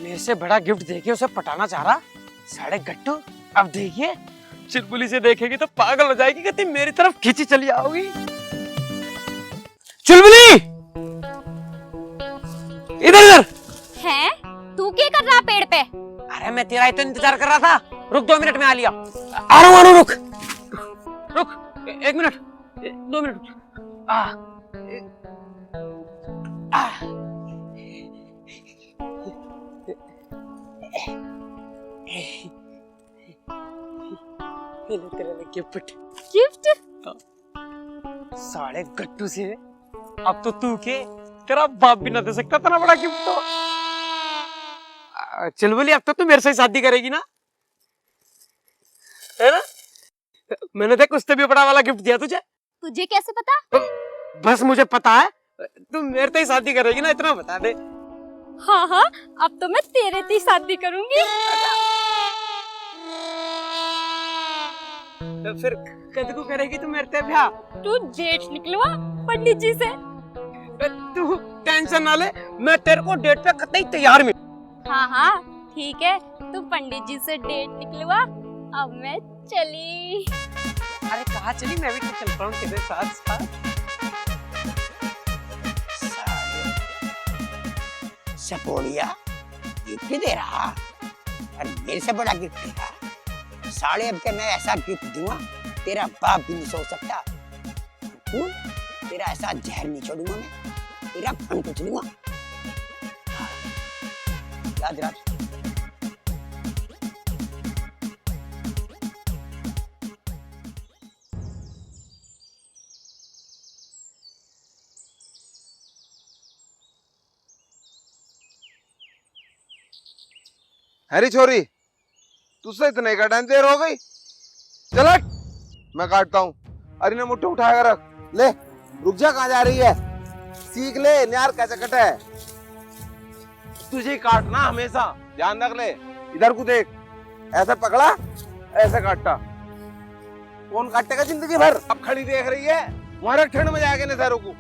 मेरे से बड़ा गिफ्ट देके उसे पटाना चाह रहा साढ़े गट्टू। अब देखिए चुलबुली से देखेगी तो पागल हो जाएगी, कहती मेरी तरफ खींची चली आओगी। चुलबुली इधर इधर है, तू क्या कर रहा पेड़ पे? अरे मैं तेरा ही तो इंतजार कर रहा था। रुक 2 मिनट में आ लिया। आ रहा हूँ रुक रुक 1 मिनट 2 मिनट। Gift gift? साढ़े गट्टू से अब तो तू के तेरा बाप भी ना दे सकता इतना बड़ा गिफ्ट। तो चुलबुली अब तो तू मेरे से ही शादी करेगी ना, है ना? मैंने देख उससे भी बड़ा वाला गिफ्ट दिया तुझे। तुझे कैसे पता? बस मुझे पता है तू मेरे से ही शादी करेगी ना, इतना बता दे। हाँ हाँ, अब तो मैं तेरे से ही शादी करूंगी। तो फिर कद को करेगी तू मेरे से ब्याह? तू डेट निकलवा पंडित जी से। तू टेंशन ना ले, मैं तेरे को डेट पे कतई तैयार मिल। हाँ हाँ ठीक है, तू पंडित जी से डेट निकलवा, अब मैं चली। अरे कहाँ चली? मैं भी तो चल रहा हूँ तेरे साथ साथ। सपोलिया गिफ्ट दे रहा और मेरे से बड़ा गिफ्ट दे रहा। साले अब के मैं ऐसा गिफ्ट दूंगा तेरा बाप भी नहीं सोच सकता। तू तेरा ऐसा जहर नहीं छोड़ूंगा मैं, तेरा फन कुछ दूंगा, याद रख। अरे छोरी तुझसे इतने का टाइम देर हो गई, चल हट, मैं काटता हूँ। अरे ने मुट्ठी उठाया रख ले, रुक जा, कहाँ जा रही है? सीख ले न्यार कैसे कटे है। तुझे काटना हमेशा ध्यान रख ले। इधर को देख, ऐसे पकड़ा ऐसे काटता, कौन काटेगा जिंदगी भर? अब खड़ी देख रही है, वहां ठंड में जाएगा ना सैरों को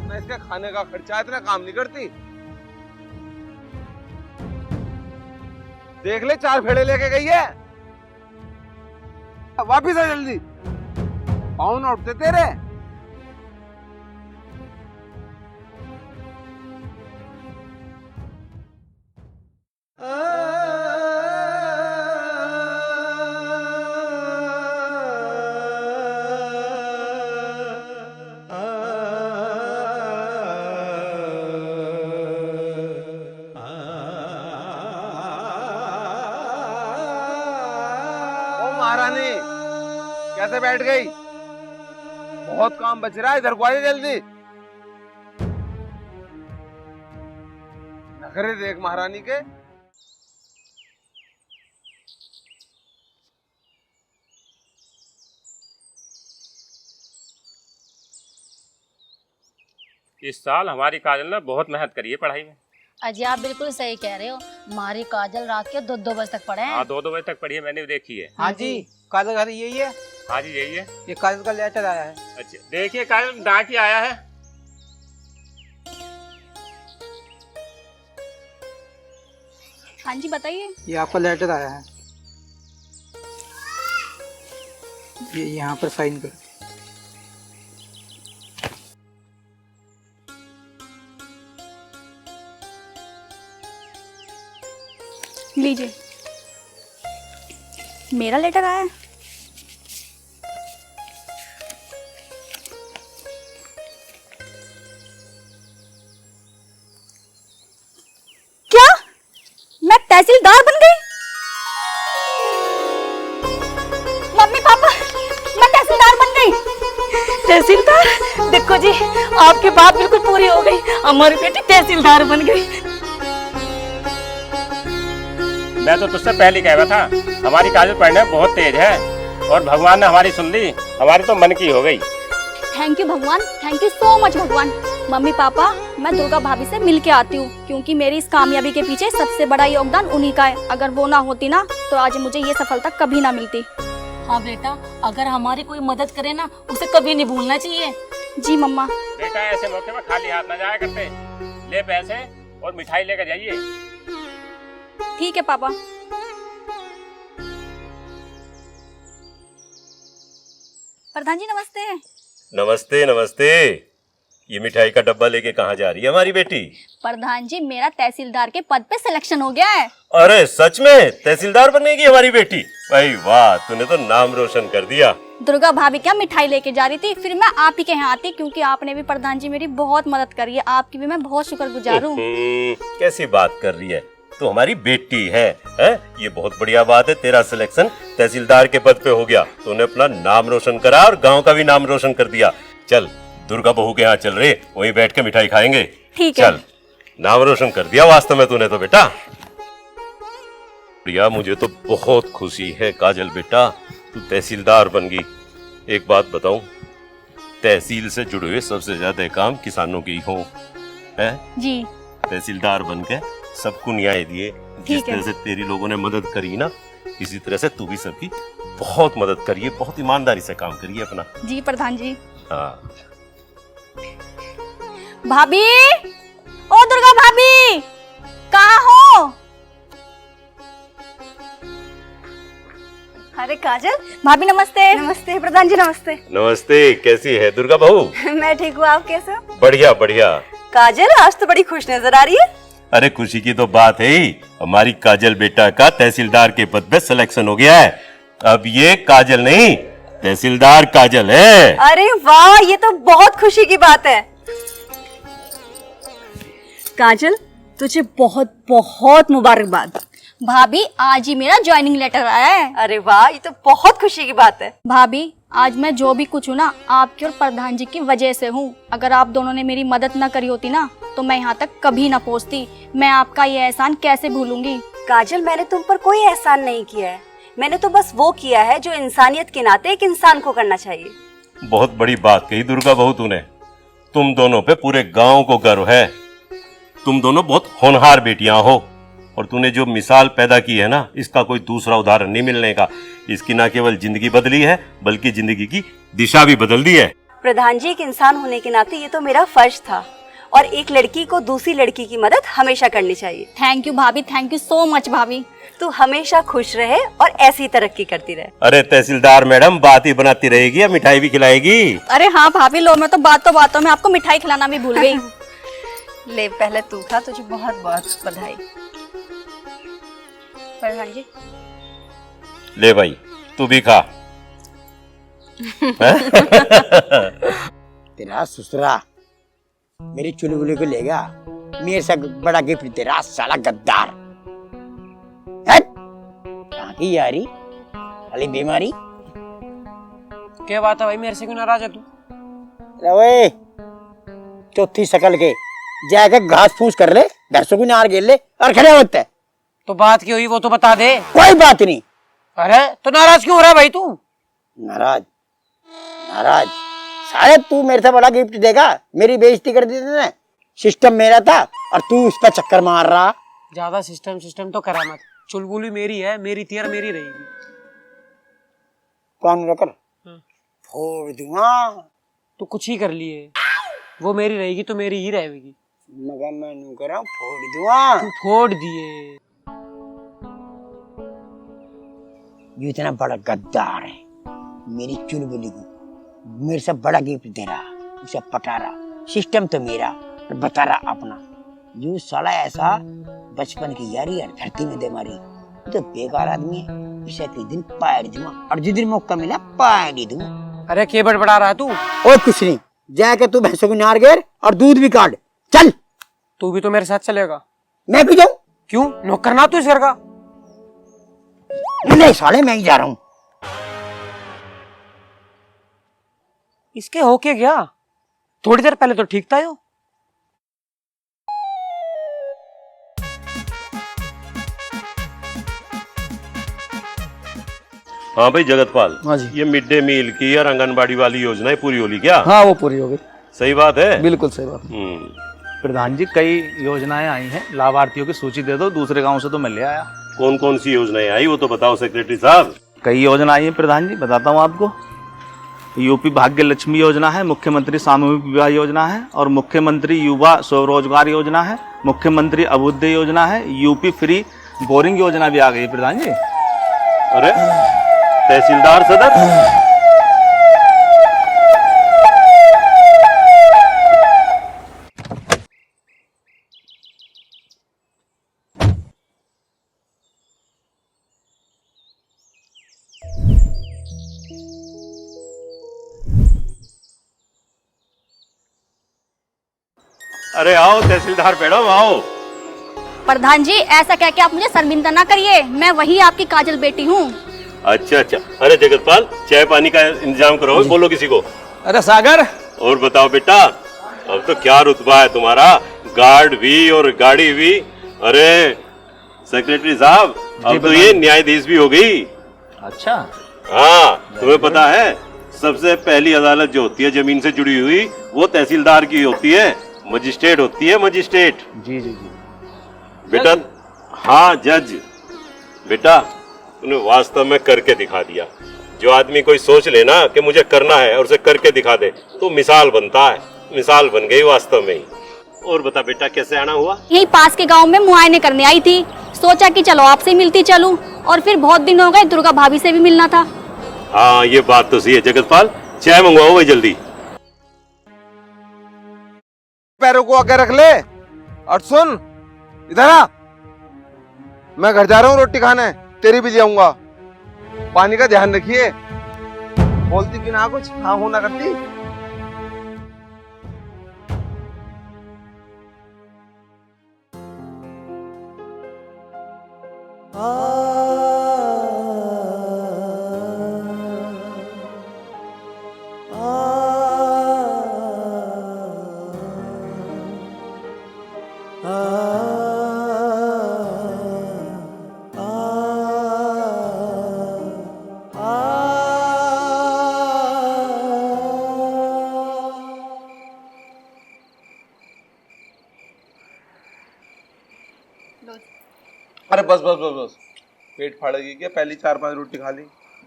ना, इसका खाने का खर्चा इतना काम नहीं करती। देख ले 4 फेड़े लेके गई है, वापिस आ जल्दी, पाँव ना उठते तेरे। महारानी कैसे बैठ गई? बहुत काम बच रहा है, इधर को आइए जल्दी। नखरे देख महारानी के। इस साल हमारी काजल ने बहुत मेहनत करी है पढ़ाई में। अजी आप बिल्कुल सही कह रहे हो, हमारी काजल रात के 2-2 बजे तक पढ़े हैं। हाँ 2-2 बजे तक पढ़ी है, मैंने भी देखी है। हाँ जी, काजल घर यही है। हाँ जी यही है। ये काजल का लेटर आया है। अच्छा देखिए काजल डाक ही आया है। हाँ जी बताइए। ये आपका लेटर आया है, ये यहाँ पर साइन करो। लीजिए, मेरा लेटर आया है। क्या मैं तहसीलदार बन गई? मम्मी पापा, मैं तहसीलदार बन गई। तहसीलदार? देखो जी, आपकी बात बिल्कुल पूरी हो गई, हमारी बेटी तहसीलदार बन गई। मैं तो तुझसे पहले कह रहा था, हमारी काजल पढ़ने में बहुत तेज है और भगवान ने हमारी सुन ली, हमारी तो मन की हो गई। थैंक यू भगवान, थैंक यू सो मच भगवान। मम्मी पापा, मैं दुर्गा भाभी से मिल के आती हूँ, क्योंकि मेरी इस कामयाबी के पीछे सबसे बड़ा योगदान उन्हीं का है। अगर वो ना होती ना तो आज मुझे ये सफलता कभी ना मिलती। हाँ बेटा, अगर हमारी कोई मदद करे ना, उसे कभी नहीं भूलना चाहिए। जी मम्मा। बेटा ऐसे मौके में खाली हाथ ना जाया करते, ले पैसे और मिठाई लेकर जाइए। ठीक है पापा। प्रधान जी नमस्ते। नमस्ते नमस्ते। ये मिठाई का डब्बा लेके कहाँ जा रही है हमारी बेटी? प्रधान जी मेरा तहसीलदार के पद पे सिलेक्शन हो गया है। अरे सच में तहसीलदार बनेगी हमारी बेटी? भाई वाह, तूने तो नाम रोशन कर दिया। दुर्गा भाभी क्या मिठाई लेके जा रही थी, फिर मैं आप ही के यहाँ आती, क्योंकि आपने भी प्रधान जी मेरी बहुत मदद करी है। आपकी भी मैं बहुत शुक्रगुजार हूँ। कैसी बात कर रही है, तू हमारी बेटी है? ये बहुत बढ़िया बात है, तेरा सिलेक्शन तहसीलदार के पद पे हो गया। तूने अपना नाम रोशन करा और गांव का भी नाम रोशन कर दिया। चल दुर्गा बहू के यहाँ चल रहे, वहीं बैठ के मिठाई खाएंगे। ठीक है। चल, नाम रोशन कर दिया वास्तव में तूने तो बेटा। प्रिया मुझे तो बहुत खुशी है काजल बेटा, तू तहसीलदार बन गई। एक बात बताऊं, तहसील से जुड़े हुए सबसे ज्यादा काम किसानों के ही हों, है जी। तहसीलदार बन के सबको न्याय दिए। जिस तरह से तेरी लोगों ने मदद करी ना, इसी तरह से तू भी सबकी बहुत मदद करिए, बहुत ईमानदारी से काम करिए अपना। जी प्रधान जी। हाँ भाभी, ओ दुर्गा भाभी, कहाँ हो? अरे काजल। भाभी नमस्ते। नमस्ते प्रधान जी। नमस्ते। नमस्ते, कैसी है दुर्गा बहू? मैं ठीक हूँ, आप कैसे हो? बढ़िया बढ़िया। काजल आज तो बड़ी खुश नजर आ रही है। अरे खुशी की तो बात है ही, हमारी काजल बेटा का तहसीलदार के पद पे सिलेक्शन हो गया है। अब ये काजल नहीं, तहसीलदार काजल है। अरे वाह, ये तो बहुत खुशी की बात है। काजल तुझे बहुत बहुत मुबारकबाद। भाभी आज ही मेरा ज्वाइनिंग लेटर आया है। अरे वाह, ये तो बहुत खुशी की बात है। भाभी आज मैं जो भी कुछ हूँ ना, आपके और प्रधान जी की वजह से हूँ। अगर आप दोनों ने मेरी मदद न करी होती ना, तो मैं यहाँ तक कभी ना पहुँचती। मैं आपका ये एहसान कैसे भूलूंगी। काजल मैंने तुम पर कोई एहसान नहीं किया है, मैंने तो बस वो किया है जो इंसानियत के नाते एक इंसान को करना चाहिए। बहुत बड़ी बात कही दुर्गा बहू तूने। तुम दोनों पे पूरे गांव को गर्व है। तुम दोनों बहुत होनहार बेटियां हो, और तूने जो मिसाल पैदा की है ना, इसका कोई दूसरा उदाहरण नहीं मिलने का। इसकी ना केवल जिंदगी बदली है, बल्कि जिंदगी की दिशा भी बदल दी है। प्रधान जी, एक इंसान होने के नाते ये तो मेरा फर्ज था, और एक लड़की को दूसरी लड़की की मदद हमेशा करनी चाहिए। थैंक यू भाभी, थैंक यू सो मच भाभी। तू हमेशा खुश रहे और ऐसी तरक्की करती रहे। अरे तहसीलदार मैडम बात ही बनाती रहेगी या मिठाई भी खिलाएगी? अरे हाँ भाभी, लो मैं तो बातों में आपको मिठाई खिलाना भी भूल गई। ले पहले तू खा, तुझे बहुत बहुत बधाई। प्रधान जी ले भाई, तू भी खा। तेरा ससुरा मेरी चुलबुली को लेगा, मेरे से बड़ा गिफ्ट तेरा साला गद्दार। कहाँ की यारी, अली बीमारी। क्या बात है भाई, मेरे से क्यों नाराज है तू? रवे चौथी शकल के जाकर घास फूस कर ले, घर से कोई नार गेल ले और खड़े होते। तो बात क्या हुई वो तो बता दे। कोई बात नहीं। अरे तो नाराज क्यों हो रहा है भाई तू? नाराज नाराज शायद तू मेरे से बड़ा गिफ्ट देगा, मेरी बेइज्जती कर दी तूने। सिस्टम मेरा था और तू उस पर चक्कर मार रहा। ज्यादा सिस्टम तो करा मत। चुलबुली मेरी है, मेरी तेरा मेरी रहेगी। कौन रकर फोड़ दूंगा। तू कुछ ही कर लिए, वो मेरी रहेगी तो मेरी ही रहेगी। मगर मैं नहीं कर रहा हूँ, फोड़ दूंगा। तू फोड़ दिए। ये इतना बड़ा गद्दार है, मेरी चुलबुली को मेरे से बड़ा गिफ्ट दे रहा, उसे पटा रहा। सिस्टम तो मेरा और बता रहा अपना। जो साला ऐसा बचपन की यारी है धरती में दे मारी, तो बेकार आदमी है। इसे एक दिन पायर दूंगा और जिस दिन मौका मिला पायर ही दूंगा। अरे के बड़बड़ा रहा तू? और कुछ नहीं, जाके तू भैंसों को नार घेर और दूध भी काट। चल। तू भी तो मेरे साथ चलेगा? मैं भी जाऊं? क्यों, नौकर ना तू इस घर का? नहीं साले, मैं ही जा रहा हूँ। इसके हो के गया? थोड़ी देर पहले तो ठीक था यो। हाँ भाई जगतपाल, हाँ जी। ये मिड डे मील की और आंगनबाड़ी वाली योजनाएं पूरी होली क्या? हाँ वो पूरी हो गई। सही बात है, बिल्कुल सही बात। प्रधान जी कई योजनाएं आई हैं, लाभार्थियों की सूची दे दो, दूसरे गांव से तो मैं ले आया। कौन कौन सी योजनाएं आई वो तो बताओ सेक्रेटरी साहब। कई योजना आई है प्रधान जी, बताता हूँ आपको। यूपी भाग्य लक्ष्मी योजना है, मुख्यमंत्री सामूहिक विवाह योजना है और मुख्यमंत्री युवा स्वरोजगार योजना है, मुख्यमंत्री अभ्युदय योजना है, यूपी फ्री बोरिंग योजना भी आ गई प्रधान जी। अरे तहसीलदार सदर, अरे आओ तहसीलदार मैडम आओ। प्रधान जी ऐसा कह के आप मुझे शर्मिंदा ना करिए, मैं वही आपकी काजल बेटी हूँ। अच्छा अच्छा, अरे जगतपाल चाय पानी का इंतजाम करो, बोलो किसी को। अरे सागर, और बताओ बेटा, अब तो क्या रुतबा है तुम्हारा, गार्ड भी और गाड़ी भी। अरे सेक्रेटरी साहब, अब तो ये न्यायाधीश भी हो गई। अच्छा हाँ, तुम्हें पता है सबसे पहली अदालत जो होती है जमीन से जुड़ी हुई, वो तहसीलदार की होती है, मजिस्ट्रेट होती है, मजिस्ट्रेट। जी जी जी बेटा, हाँ जज। बेटा तूने वास्तव में करके दिखा दिया। जो आदमी कोई सोच लेना कि मुझे करना है और उसे करके दिखा दे तो मिसाल बनता है, मिसाल बन गई वास्तव में ही। और बता बेटा कैसे आना हुआ? यही पास के गांव में मुआयने करने आई थी, सोचा कि चलो आपसे मिलती चलूं, और फिर बहुत दिन हो गए दुर्गा भाभी से भी मिलना था। हाँ ये बात तो सही है। जगतपाल चाय मंगवाओ भाई जल्दी। पैरों को आगे रख ले और सुन इधर आ, मैं घर जा रहा हूँ रोटी खाने, तेरी भी ले आऊंगा। पानी का ध्यान रखिए, बोलती भी ना कुछ, हाँ हूं ना करती। अरे बस बस बस बस, पेट फाड़ेगी क्या? पहली 4-5 रोटी खा ली,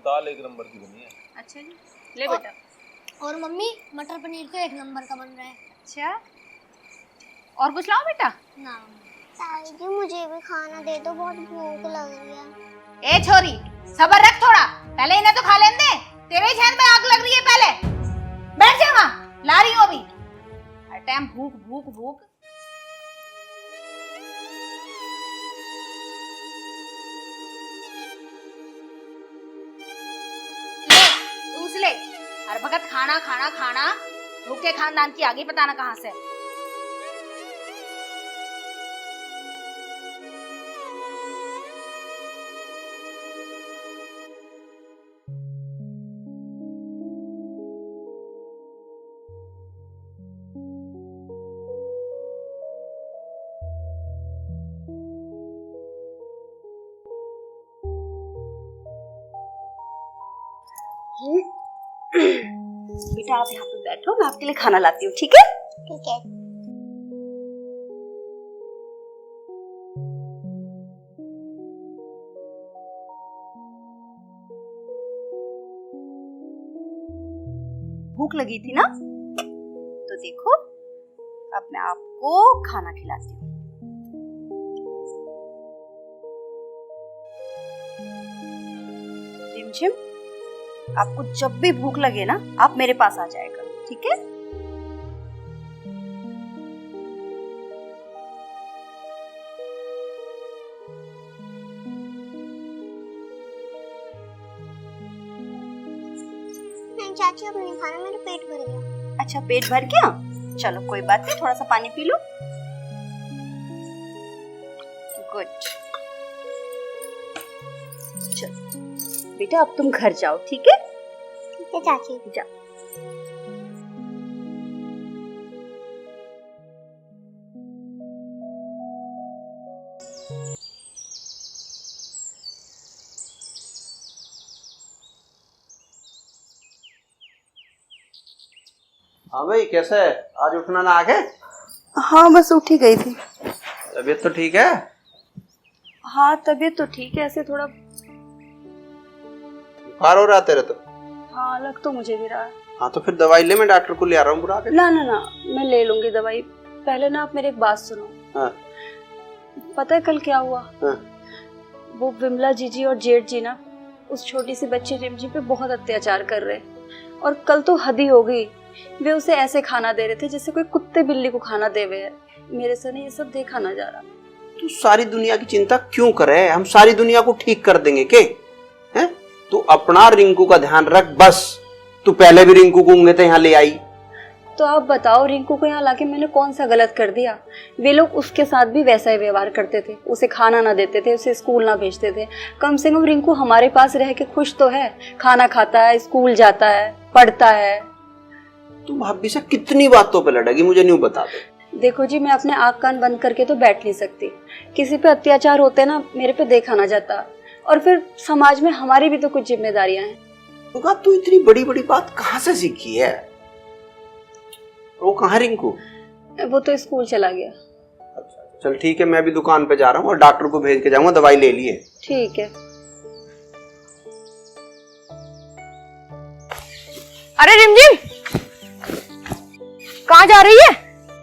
दाल 1 नंबर की बनी है। अच्छा जी, ले बेटा। और मम्मी मटर पनीर तो 1 नंबर का बन रहा है। अच्छा, और कुछ लाओ बेटा? ना ताई जी मुझे भी खाना दे दो, बहुत भूख लग रही है। ए छोरी, सब्र रख थोड़ा, पहले इन्हें तो खा लेने दे, तेरे जहन में आग लग रही है। पहले बैठ जा वहाँ, ला रही हूँ अभी। हर टाइम भूख भूख भूख। ले, हर वक्त खाना खाना खाना, भूखे खानदान की आगे पता ना कहाँ से। बेटा आप यहाँ पे बैठो, मैं आपके लिए खाना लाती हूँ, ठीक है? ठीक है। भूख लगी थी ना, तो देखो अब मैं आपको खाना खिलाती हूँ। रिमझिम, आपको जब भी भूख लगे ना, आप मेरे पास आ जाया करो, ठीक है? नहीं चाची अब नहीं खाना, मेरा पेट भर गया। अच्छा पेट भर गया, चलो कोई बात नहीं, थोड़ा सा पानी पी लो। गुड, चलो बेटा अब तुम घर जाओ, ठीक है? ठीक है चाची, जाओ। हाँ भाई कैसा है, आज उठना ना आगे? हाँ बस उठ ही गई थी। तबीयत तो ठीक है? हाँ तबीयत तो ठीक है, ऐसे थोड़ा बुखार हो रहा तेरे तो? हाँ लग तो मुझे भी रहा है। हाँ तो फिर दवाई ले, मैं डॉक्टर को ले आ रहा हूँ बुला के। ना ना ना, मैं ले लूंगी दवाई। पहले ना आप मेरी एक बात सुनो। हाँ। पता है कल क्या हुआ? हाँ। वो विमला जीजी और जेठ जी ना उस छोटी सी बच्ची रिमझिम पे बहुत अत्याचार कर रहे, और कल तो हद ही हो गई। वे उसे ऐसे खाना दे रहे थे जैसे कोई कुत्ते बिल्ली को खाना दे हुए है। मेरे से नहीं ये सब देखा ना जा रहा। तू सारी दुनिया की चिंता क्यों करे? हम सारी दुनिया को ठीक कर देंगे के? हैं? तू अपना रिंकू का ध्यान रख बस। तू पहले भी रिंकू को उंगली यहाँ ले आई। तो आप बताओ, रिंकू को यहाँ लाके मैंने कौन सा गलत कर दिया? वे लोग उसके साथ भी वैसा ही व्यवहार करते थे, उसे खाना ना देते थे, उसे स्कूल ना भेजते थे। कम से कम रिंकू हमारे पास रह के खुश तो है, खाना खाता है, स्कूल जाता है, पढ़ता है। तू भाभी से कितनी बातों पे लड़ेगी, मुझे नहीं बता दे। देखो जी, मैं अपने आँख कान बंद करके तो बैठ नहीं सकती। किसी पे अत्याचार होते ना, मेरे पे देखा ना जाता, और फिर समाज में हमारी भी तो कुछ जिम्मेदारियां हैं। तू इतनी बड़ी बड़ी बात कहाँ से सीखी है? वो कहाँ रिंकू? वो तो स्कूल चला गया। अच्छा चल ठीक है, मैं भी दुकान पे जा रहा हूँ और डॉक्टर को भेज के जाऊंगा, दवाई ले लिए। ठीक है। अरे रिमझिम, कहाँ जा रही है?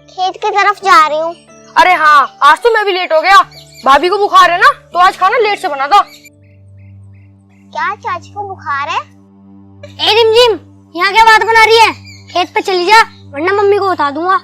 खेत की तरफ जा रही हूँ। अरे हाँ, आज तो मैं भी लेट हो गया। भाभी को बुखार है ना, तो आज खाना लेट से बना था। क्या चाची को बुखार है? ए रिमझिम, यहाँ क्या बात बना रही है? खेत पे चली जा, वरना मम्मी को बता दूंगा।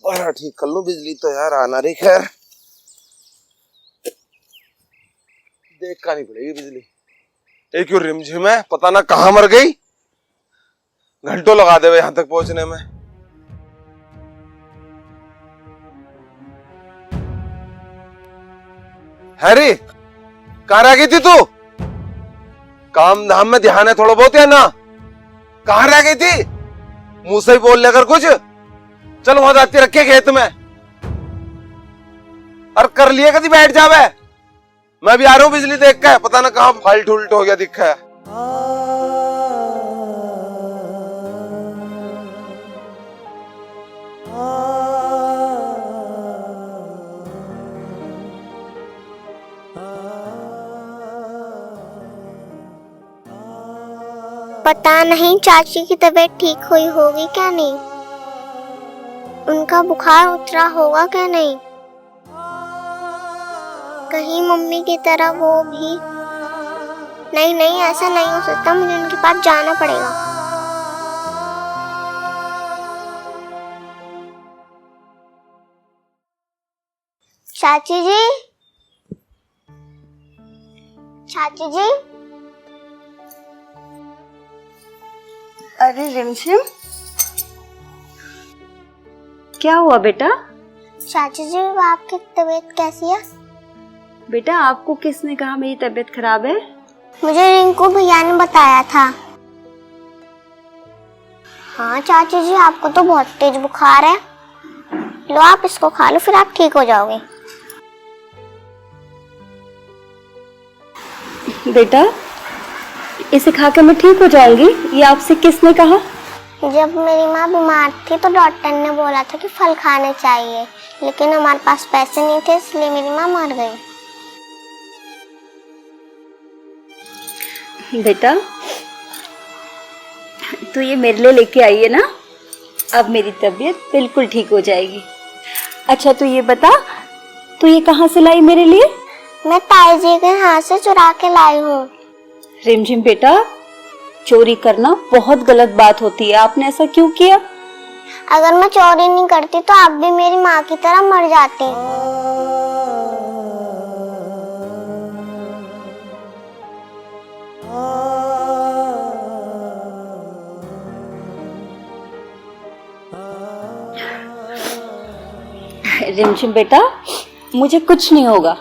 बड़ा ठीक कर लूं, बिजली तो यार आना रही। खैर देख का नहीं पड़ेगी बिजली। एक क्यों रिमझिम है, पता ना कहाँ मर गई। घंटों लगा दे यहाँ तक पहुंचने में। हैरी, कहाँ रह गई थी तू? काम धाम में ध्यान है थोड़ा बहुत या ना? कहाँ रह गई थी? मुंह से ही बोल लेकर कुछ। चल वहां जाती रखे खेत में। और कर लिए कभी बैठ जावे। मैं भी आ रहा हूँ बिजली देख के, पता ना कहाँ फाल्ट उल्ट हो गया दिखा है। पता नहीं चाची की तबीयत ठीक हुई होगी क्या नहीं, उनका बुखार उतरा होगा क्या नहीं, कहीं मम्मी की तरह वो भी। नहीं नहीं, ऐसा नहीं हो सकता, मुझे उनके पास जाना पड़ेगा। चाची जी, चाची जी। अरे रिमझिम, क्या हुआ बेटा? चाची जी, आपकी तबीयत कैसी है? बेटा आपको किसने कहा मेरी तबीयत खराब है? मुझे रिंकू भैया ने बताया था। हाँ चाची जी, आपको तो बहुत तेज बुखार है। लो आप इसको खा लो, फिर आप ठीक हो जाओगे। बेटा इसे खाकर मैं ठीक हो जाऊंगी, ये आपसे किसने कहा? जब मेरी माँ बीमार थी तो डॉक्टर ने बोला था कि फल खाने चाहिए, लेकिन हमारे पास पैसे नहीं थे, इसलिए मेरी माँ मर गई। बेटा तो ये मेरे लिए लेके आई है ना, अब मेरी तबीयत बिल्कुल ठीक हो जाएगी। अच्छा तो ये बता, तू ये कहाँ से लाई मेरे लिए? मैं ताई जी के हाथ से चुरा के लाई हूँ। रिमझिम बेटा, चोरी करना बहुत गलत बात होती है, आपने ऐसा क्यों किया? अगर मैं चोरी नहीं करती तो आप भी मेरी माँ की तरह मर जाती। रिमझिम बेटा, मुझे कुछ नहीं होगा,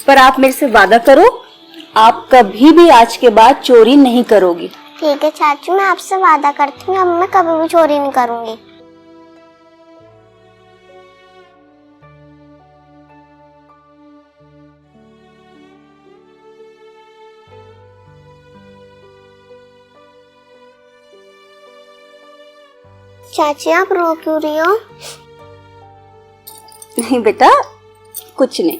पर आप मेरे से वादा करो, आप कभी भी आज के बाद चोरी नहीं करोगी। ठीक है चाचू, मैं आपसे वादा करती हूँ, अब मैं कभी भी चोरी नहीं करूंगी। चाची आप रो क्यों रही हो? नहीं बेटा, कुछ नहीं।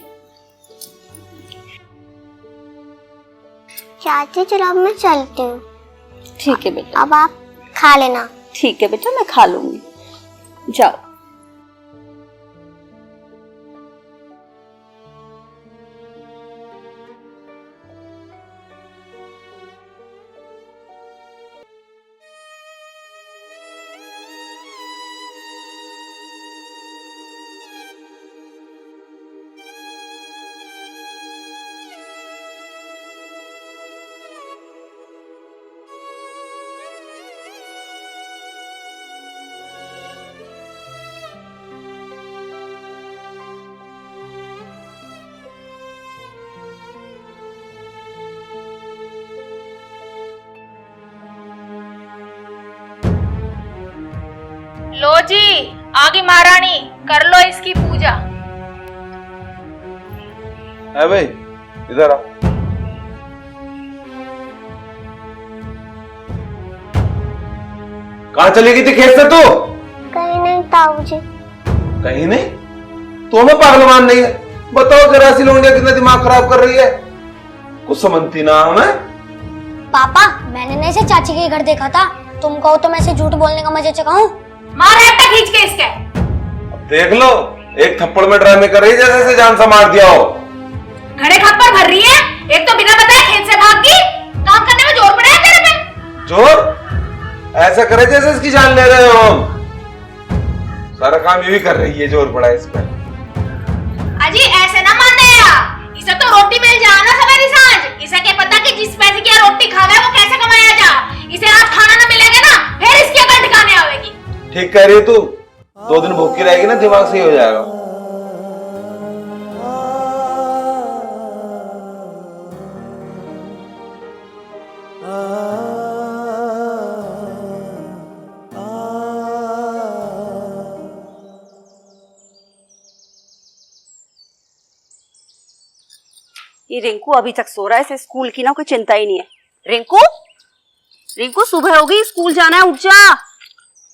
चाची चलो अब मैं चलती हूँ। ठीक है बेटा। अब आप खा लेना। ठीक है बेटा, मैं खा लूंगी। जाओ। लो जी, आगे महारानी, कर लो इसकी पूजा। है भाई, इधर आओ। कहाँ चली गई थी खेत से तू? कहीं नहीं ताऊ जी। कहीं नहीं? तो हमें पागल मान नहीं है। बताओ जरा सी लोंडिया कितना दिमाग खराब कर रही है। कुछ समझती ना हमें। पापा, मैंने ना इसे चाची के घर देखा था। तुम कहो तो मैं इसे झूठ बोलने का मजा चखाऊं? मार हट्टा खींच के इसके। देख लो, एक थप्पड़ में ड्रामे कर रही जैसे से जान से मार दिया हो। घड़े खप्पर भर रही है। एक तो बिना बताए खेत से भाग गई। काम करने में जोर पड़ा है तेरे पे। जोर? ऐसा करे जैसे इसकी जान ले रहे हो हम। सारा काम ये भी कर रही है, जोर पड़ा है इस पर। अजी ऐसे ना मानने यार। इसे तो रोटी मिल जाए ना सवेरे सांझ। इसे क्या पता कि जिस पैसे की रोटी खावे वो कैसे कमाया जा। इसे आज खाना ना मिलेगा ना, फिर इसकी अकल ठिकाने आवेगी। ठीक कह रही है तू। 2 दिन भूखी रहेगी ना, दिमाग सही हो जाएगा। ये रिंकू अभी तक सो रहा है, इसे स्कूल की ना कोई चिंता ही नहीं है। रिंकू, रिंकू सुबह हो गई, स्कूल जाना है, उठ जा।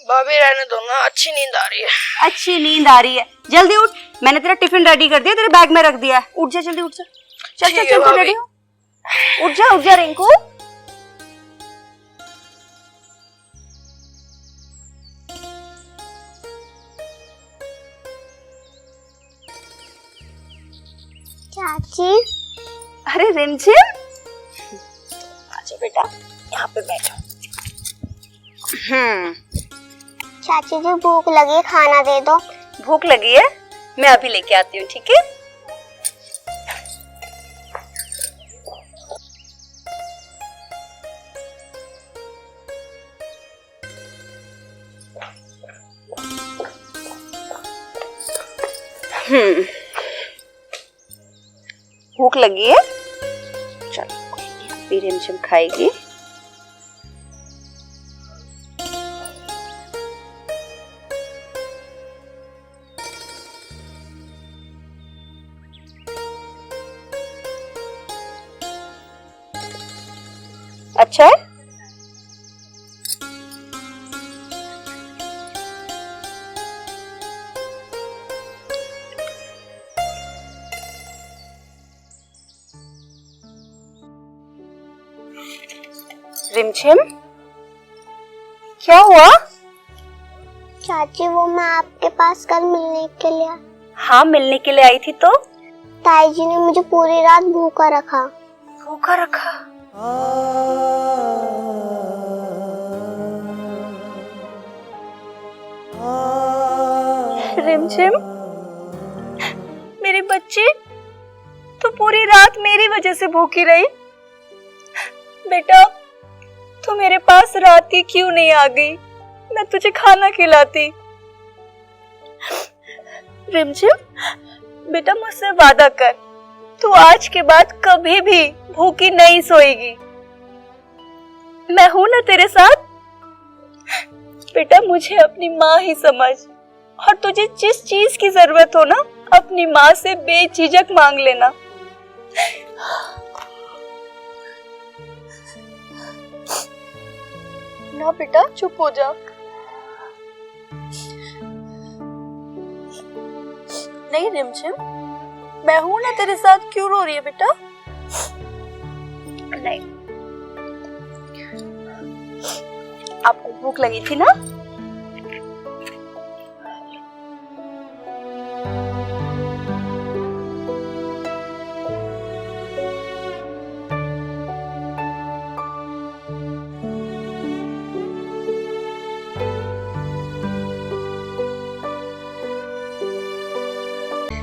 भाभी रहने दो ना, अच्छी नींद आ रही है। अच्छी नींद आ रही है, जल्दी उठ। मैंने तेरा टिफिन रेडी कर दिया, तेरे बैग में रख दिया है। उठ जा जल्दी, उठ जा। चल चल चल, रेडी हो। उठ जा रिंकू। चाची। अरे रिमझिम, आजा बेटा, यहाँ पे बैठो। चाची जी भूख लगी है, खाना दे दो। भूख लगी है? मैं अभी लेके आती हूँ, ठीक है? भूख लगी है? चलो, अभी रिमझिम खाएगी। अच्छा है? रिमझिम, क्या हुआ? चाची वो मैं आपके पास कल मिलने के लिए। हाँ, मिलने के लिए आई थी तो? ताई जी ने मुझे पूरी रात भूखा रखा। भूखा रखा? रिमझिम, मेरी बच्ची, तू पूरी रात मेरी वजह से भूखी रही। बेटा, तू मेरे पास रात की क्यों नहीं आ गई? मैं तुझे खाना खिलाती। रिमझिम, बेटा मुझसे वादा कर, तू आज के बाद कभी भी भूखी नहीं सोएगी। मैं हूं ना तेरे साथ। बेटा मुझे अपनी माँ ही समझ, और तुझे जिस चीज की जरूरत हो ना, अपनी माँ से बेझिझक मांग लेना। ना बेटा, चुप हो जा। नहीं रिमझिम, मैं हूं ना तेरे साथ, क्यों रो रही है बेटा? नहीं, आपको भूख लगी थी ना?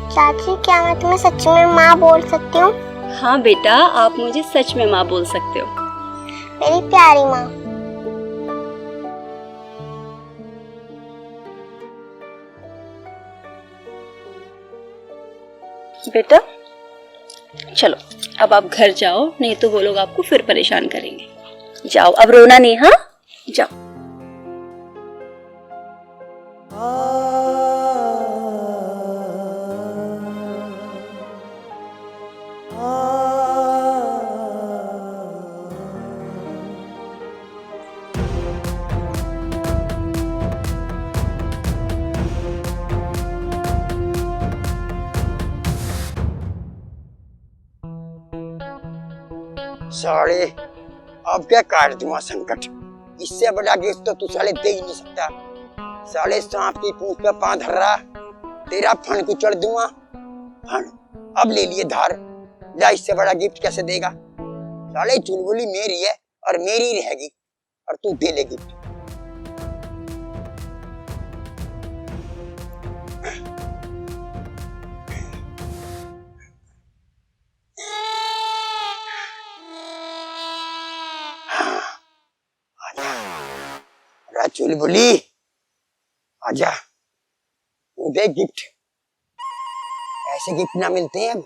चाची, क्या मैं तुम्हें सच में माँ बोल सकती हूँ? हाँ बेटा, आप मुझे सच में माँ बोल सकते हो। मेरी प्यारी माँ। बेटा चलो, अब आप घर जाओ, नहीं तो वो लोग आपको फिर परेशान करेंगे। जाओ, अब रोना नहीं, हाँ जाओ। साले अब क्या काट दूंगा संकट, इससे बड़ा गिफ्ट तो तू साले दे ही नहीं सकता। साले सांप की पूंछ पे पांव धर रहा, तेरा फण को चढ़ दूंगा। फण अब ले लिए धार, जा इससे बड़ा गिफ्ट कैसे देगा? साले चुलबुली मेरी है और मेरी रहेगी, और तू दे ले गिफ्ट। चुलबुली आजा, दे गिफ्ट। ऐसे गिफ्ट ना मिलते हैं, अब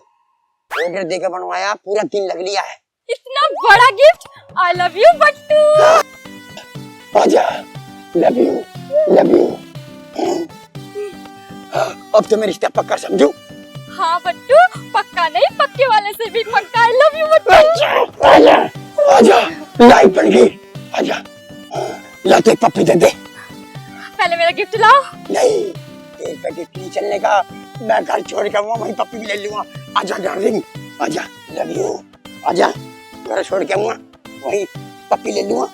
ऑर्डर देकर बनवाया, पूरा दिन लग लिया है। इतना बड़ा गिफ्ट, आई लव यू बट्टू। आजा, लव यू लव यू। अब तो मैं रिश्ता पक्का समझू। हाँ बट्टू, पक्का नहीं, पक्के वाले से भी पक्का। आई लव यू बट्टू। आजा आजा आजा, लाइट बन गई। आजा, ला तो एक पप्पी दे दे। पहले मेरा गिफ्ट लाओ। नहीं, तेरे पे गिफ्ट नहीं चलने का, मैं घर छोड़ के आऊंगा, वहीं पप्पी भी ले लूंगा। आजा डार्लिंग, आजा, लव यू। आजा, घर छोड़ के आऊंगा, वहीं पप्पी ले लूंगा।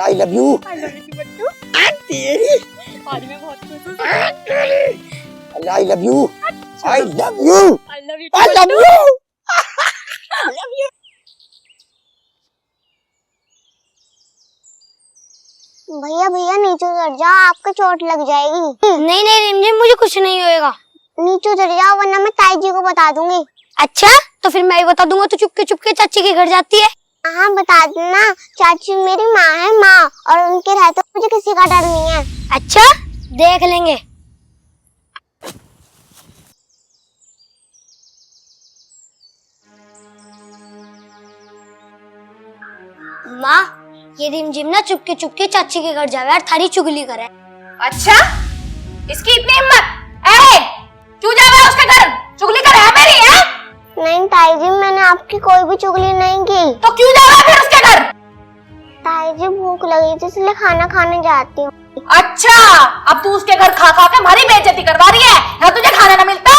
I love you. I love you बट्टू। तेरी आज मैं बहुत खुश हूँ। I love you. I love you. I love you. I love you. I love you. भैया भैया नीचे उतर जाओ, आपको चोट लग जाएगी। नहीं नहीं रिमझिम, मुझे कुछ नहीं होएगा। नीचे उतर जाओ वरना मैं ताई जी को बता दूंगी। अच्छा, तो फिर मैं ही बता दूंगा, तो चुपके चाची के घर जाती है। हाँ बता देना, चाची मेरी माँ है, माँ, और उनके रहते मुझे किसी का डर नहीं है। अच्छा, देख लेंगे। माँ, ये रिमझिम ना चुपके चाची के घर जावे और थारी चुगली करे। अच्छा, इसकी इतनी हिम्मत? ए, क्यों जावे उसके घर? चुगली करे है मेरी, है? नहीं ताई जी, मैंने आपकी कोई भी चुगली नहीं की। तो क्यों जावे फिर उसके घर? ताई जी भूख लगी थी इसलिए खाना खाने जाती हूँ। अच्छा, अब तू उसके घर खा के हमारी बेइज्जती करवा रही है, ना तुझे खाना ना मिलता?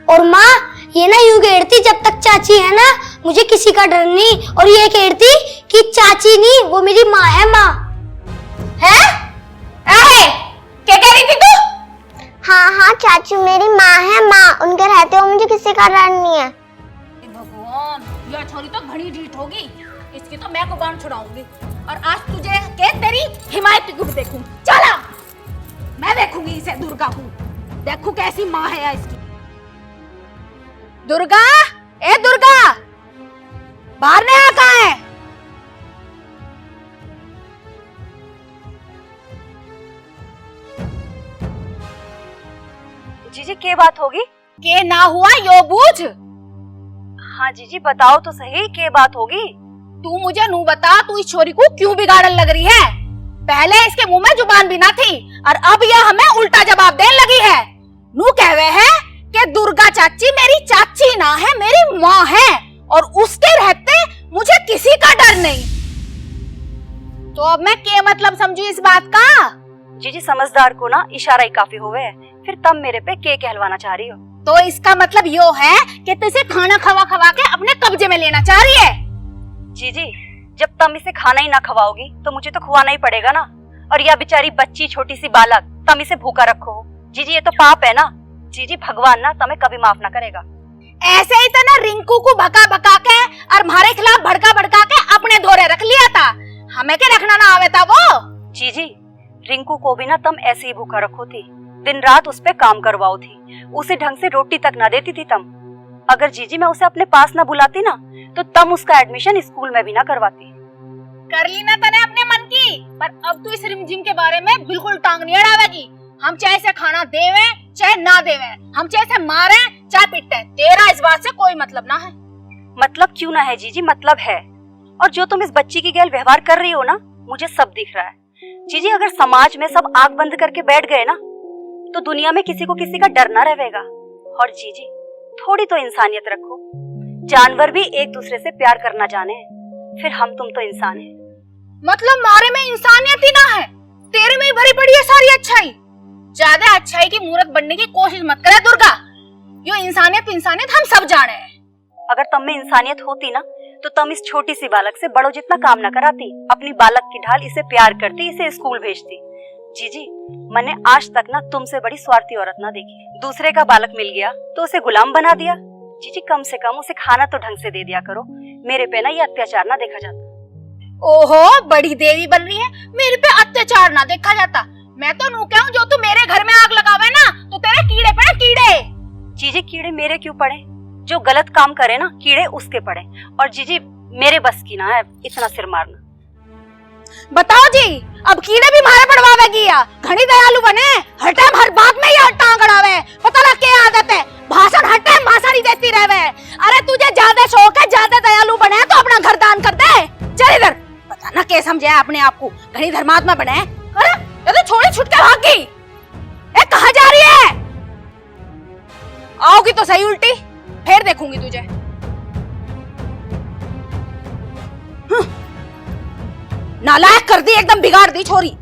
और माँ, ये ना यूं कहती जब तक चाची है ना मुझे किसी का डर नहीं, और ये कहती कि चाची नहीं वो मेरी माँ है, माँ है? क्या कह रही थी तू? हाँ हाँ, चाची मेरी माँ है, माँ, उनके रहते हुए मुझे किसी का डर नहीं है। भगवान, यह छोरी तो घनी ढीठ होगी, इसकी तो मैं कुबान छुड़ाऊंगी, और आज तुझे के तेरी हिमायत की देखूं। चला, मैं देखूंगी इसे, दुर्गा को देखूं कैसी माँ है इसकी। दुर्गा, ए दुर्गा, बाहर ने आ, कहाँ है? जीजी क्या बात होगी? के ना हुआ यो बूझ। हाँ जीजी बताओ तो सही, क्या बात होगी? तू मुझे नू बता, तू इस छोरी को क्यों बिगाड़न लग रही है? पहले इसके मुंह में जुबान भी ना थी, और अब यह हमें उल्टा जवाब देने लगी है। नू कहवे है कि दुर्गा चाची मेरी चाची ना है, मेरी माँ है, और उसके रहते मुझे किसी का डर नहीं। तो अब मैं क्या मतलब समझू इस बात का? जीजी समझदार को ना इशारा ही काफी हुए है, फिर तब मेरे पे के कहलवाना चाह रही हो। तो इसका मतलब यो है कि तू इसे खाना खवा खवा के अपने कब्जे में लेना चाह रही है। जीजी जब तुम इसे खाना ही ना खवाओगी तो मुझे तो खुआना ही पड़ेगा ना। और यह बेचारी बच्ची छोटी सी बालक, तुम इसे भूखा रखो। जीजी ये तो पाप है ना। जीजी भगवान ना तुम्हें कभी माफ ना करेगा। ऐसे ही तो ना रिंकू को भगा भगा के और हमारे खिलाफ भड़का भड़का के अपने धोरे रख लिया था। हमें क्या रखना ना आवे था वो। जीजी रिंकू को भी ना तुम ऐसे ही भूखा रखो थी, दिन रात उस पे काम करवाओ थी, उसे ढंग से रोटी तक ना देती थी तुम। अगर जीजी मैं उसे अपने पास ना बुलाती ना तो तुम उसका एडमिशन स्कूल में भी ना करवाती। कर ली ना तने अपने मन की, पर अब तू इस रिमझिम के बारे में बिल्कुल टांग नहीं अड़ावेगी। हम चाहे से खाना देवे चाहे ना देवे, हम चाहे से मारे चाहे पिटे, तेरा इस बात से कोई मतलब ना है। मतलब क्यों ना है जीजी, मतलब है। और जो तुम इस बच्ची की गैल व्यवहार कर रही हो ना, मुझे सब दिख रहा है। जीजी अगर समाज में सब आंख बंद करके बैठ गए ना तो दुनिया में किसी को किसी का डर ना रहेगा। और जीजी थोड़ी तो इंसानियत रखो। जानवर भी एक दूसरे से प्यार करना जाने, फिर हम तुम तो इंसान हैं। मतलब मारे में इंसानियत ही ना है, तेरे में ही भरी पड़ी है सारी अच्छाई। ज्यादा अच्छाई की मूर्त बनने की कोशिश मत करे दुर्गा। यो इंसानियत इंसानियत हम सब जाने हैं। अगर तुम में इंसानियत होती ना तो तुम इस छोटी सी बालक से बड़ों जितना काम न कराती, अपनी बालक की ढाल इसे प्यार करती, इसे स्कूल भेजती। जीजी मैंने आज तक ना तुमसे बड़ी स्वार्थी औरत ना देखी। दूसरे का बालक मिल गया तो उसे गुलाम बना दिया। जीजी कम से कम उसे खाना तो ढंग से दे दिया करो। मेरे पे ना ये अत्याचार ना देखा जाता। ओहो बड़ी देवी बन रही है, मेरे पे अत्याचार ना देखा जाता। मैं तो नू कहूं जो तू मेरे घर में आग लगावे ना तो तेरे कीड़े पड़े कीड़े। जीजी कीड़े मेरे क्यों पड़े? जो गलत काम करे ना कीड़े उसके पड़े। और जीजी मेरे बस की ना है इतना सिर मारना। बताओ जी अब कीड़े भी मारे पड़वावेगी या? घनी दयालु बने, हर टाइम हर बात में ये टांग अड़ावे। पता लग क्या आदत है, भाषण हर टाइम भाषण ही देती रहवे। अरे तुझे ज्यादा शौक है, ज्यादा दयालु बने तो अपना घर दान कर दे। चल इधर, पता ना क्या समझे अपने आप को, घनी धर्मात्मा बने। अरे ये तो छोड़ी छुट के भाग गई। ए कहाँ जा रही है? आओगी तो सही उल्टी, फिर देखूंगी तुझे। नालायक कर दी, एकदम बिगाड़ दी छोरी।